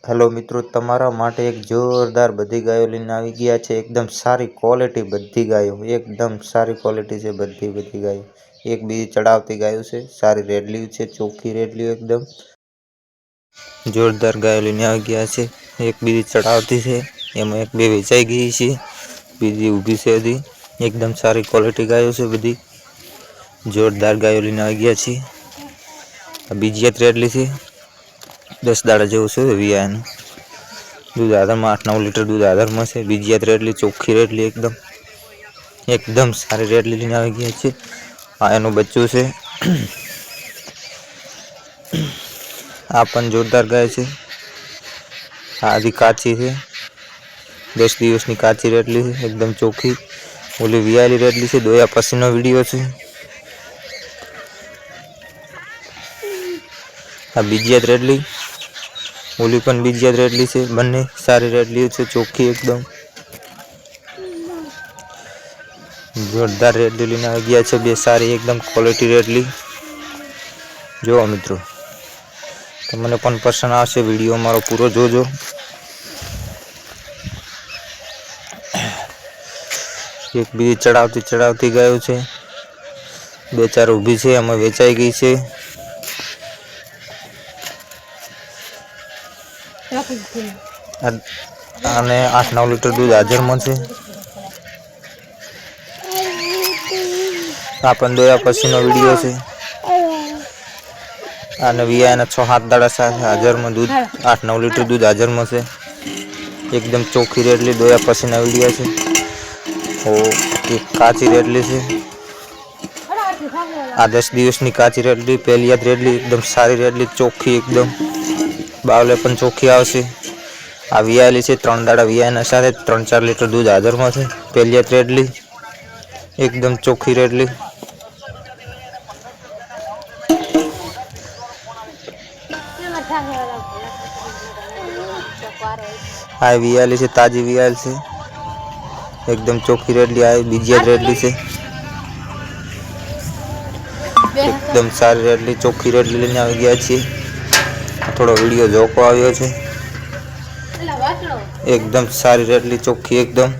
Hello मित्रों, तमारा माटे एक जोरदार बधी गायो लईने आवी गया छे। एकदम सारी क्वॉलिटी बधी गायो, एकदम सारी क्वॉलिटी से बधी गायो। एक बीजी चढ़ावती गायो छे, सारी रेडली छे, चोखी रेडली एकदम जोरदार गायो लईने आवी गया छे। एक बीजी चढ़ावती छे, एमां एक बे वेचाई गई छे, बीजी ऊभी छे। हजी एकदम सारी क्वॉलिटी गायो छे, बधी जोरदार गायो लईने आवी गया छे। आ बीजी एक रेडली छे, 10 दाड़ा जेवुं छे वियानु। दूध आधार में 8-9 लीटर दूध आधार में से। बीजी रेडली चोख्खी रेडली एकदम एकदम सारी रेडली लईने आवी गया छे। आ एनु बच्चुं छे। आ पण जोरदार गाय छे। आधी काची छे, 10 दिवसनी काची रेडली छे, एकदम चोख्खी। ओली वियाली रेडली छे, दोया पछीनो विडियो छे। आ बीजी रेडली, ओली पण बीजी रेडली छे। बंने सारी रेडली छे, चोख्खी एकदम जोरदार रेडली लईने आवी गया छे। बे सारी एकदम क्वॉलिटी रेडली जो मित्रों तमने पण पसंद आवशे। विडियो मारो पूरो जोजो। एक बीजी चढ़ावती गायो छे, 2-4 ऊभी छे, एमां वेचाई गई छे। आने 8-9 लीटर दूध हाजर में छे। आ पण दोया पछीनो विडियो छे। आने वियाना 6-7 दाड़ा साथे हाजर में दूध 8-9 लीटर दूध हाजर में छे। एकदम चोख्खी रेडली दोया पछीना विडियो छे। ओ एक काची रेडली छे। आ 10 दिवसनी काची रेडली, पहली रेडली एकदम सारी रेडली, चोख्खी एकदम बावले पण चोख्खी आवशे। आ वियाली छे, 3 दाड़ा वियाना साथे 3-4 लीटर दूध हाजर में छे। पहली रेडली एकदम चोख्खी रेडली। आ वियाली छे, ताजी वियाल छे, एकदम चोख्खी रेडली। आ बीजी रेडली छे, एकदम सारी रेडली चोख्खी रेडली लईने आवी गया छे। थोड़ो विडियो जोको आव्यो छे। एकदम सारी रेडली चोख्खी एकदम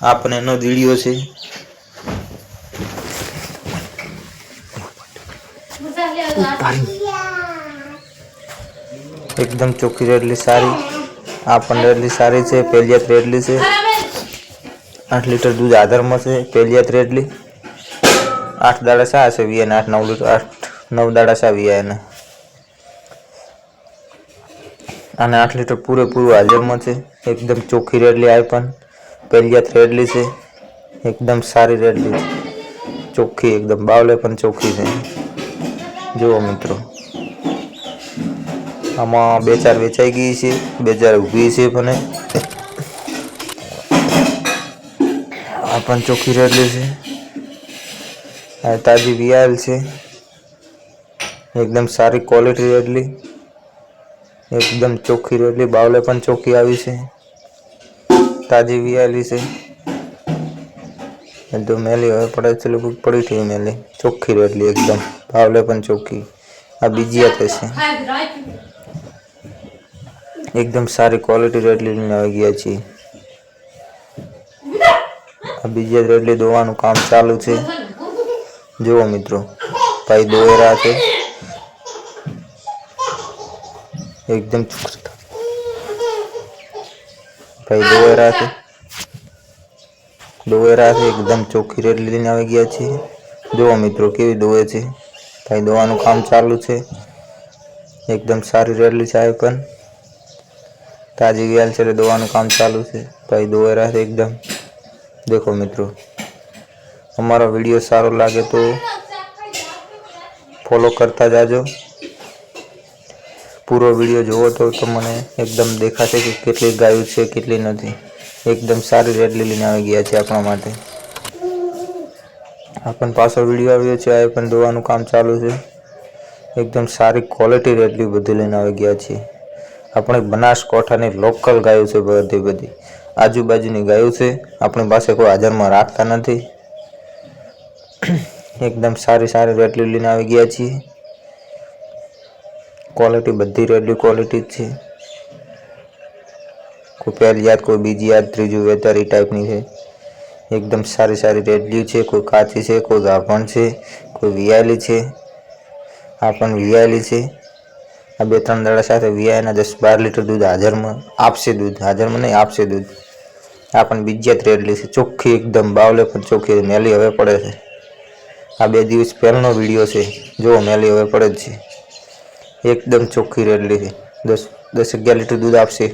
आपने नो विडियो छे। एकदम चोख्खी रेडली सारी। आ पण रेडली सारी छे। पहली रेडली छे, 8 लीटर दूध आधार में छे। पहली रेडली 8 दाड़ा सा हशे वियाना, 8-9 लीटर 8-9 दाड़ा सा वियाना। आने 8 लीटर पूरे हाजर में छे। एकदम चोख्खी रेडली। आई पण पहली रेडली छे, एकदम सारी रेडली चोख्खी एकदम बावले पण चोख्खी छे। जो मित्रों आमां 2-4 वेचाई गई छे, 2-4 ऊभी छे। पण आ पण चोख्खी रेडली छे। आ ताजी वियाल छे, एकदम सारी क्वॉलिटी रेडली, एकदम चोख्खी रेडली, बावले पण चोख्खी आवी छे। ताजी वियाली छे, तो मेली हवे पड़े चलो पड़ी थी मेली। चोख्खी रेडली एकदम बावले पण चोख्खी। आ बीजी छे, एकदम सारी क्वॉलिटी रेडली लईने आवी गया छे। आ बीजी रेडली दोवानुं काम चालू छे। जो मित्रों भाई दोई रहा छे, एकदम भाई दोई रहा छे, एकदम चोख्खी रेडली लईने आवी गया छे। जो मित्रों केवी दोवे छे, भाई दोवानुं काम चालू छे। एकदम सारी रेडली छे। पण ताजी वियाल छे, दोवानुं काम चालू छे। भाई दोई रहा छे एकदम। देखो मित्रों हमारा वीडियो सारो लागे तो फॉलो करता जाजो। पूरो वीडियो जोवो तो तमने एकदम देखाशे कि केटली गायो छे केटली नथी। एकदम सारी रेडली लईने आवी गया छे आपणा माटे। आपन पाछो वीडियो आव्यो छे। आ पण दोवानुं काम चालू छे। एकदम सारी क्वॉलिटी रेडली बधी लईने आवी गया छे। अपने बनासकांठानी लोकल गायो छे, बधी आजूबाजूनी गायो छे। अपनी पासे कोई हाजर में राखता नथी। एकदम सारी रेडली लईने આવી ગયા છીએ। क्वालिटी बधी रेडली क्वालिटी है। कोई पहली याद कोई बीजी याद त्रीजू वेतर ई टाइपनी है। एकदम सारी रेडली है। कोई काची है कोई गाभण है कोई वियाली है। आ पण वियाली है। आ 2-3 दाड़ा साथे वियाना 10-12 लीटर दूध हाजर में आपसे। दूध हाजर में नहीं आपसे दूध। आ पण बीजी रेडली है। चोख्खी एकदम बावले पण चोख्खी मेली हवे पड़े है। आ 2 दिवस पहलनो वीडियो है। जो मेली हवे पड़े है। एकदम चोख्खी रेडली है। 10-11 लीटर दूध आपसे।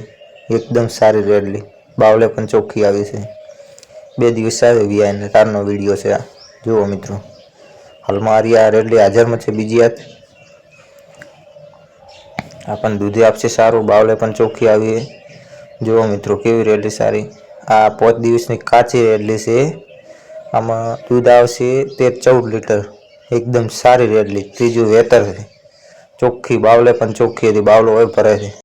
एकदम सारी रेडली बावले पण चोख्खी आई है। 2 दिवस साथे वियाने तारनो वीडियो है। जुओ मित्रों हाल में आ रेडली हाजर में है। बीजी याद अपन दूधे आपसे सारू बावले पण चोख्खी आई है। जुओ मित्रों केवी रेडली सारी। आ 5 दिवसनी काची रेडली है। आमां दूध आवशे 13-14 लीटर। एकदम सारी रेडली त्रीजू वेतर है। चोख्खी बावले पण चोख्खी बावलो होय भरे है।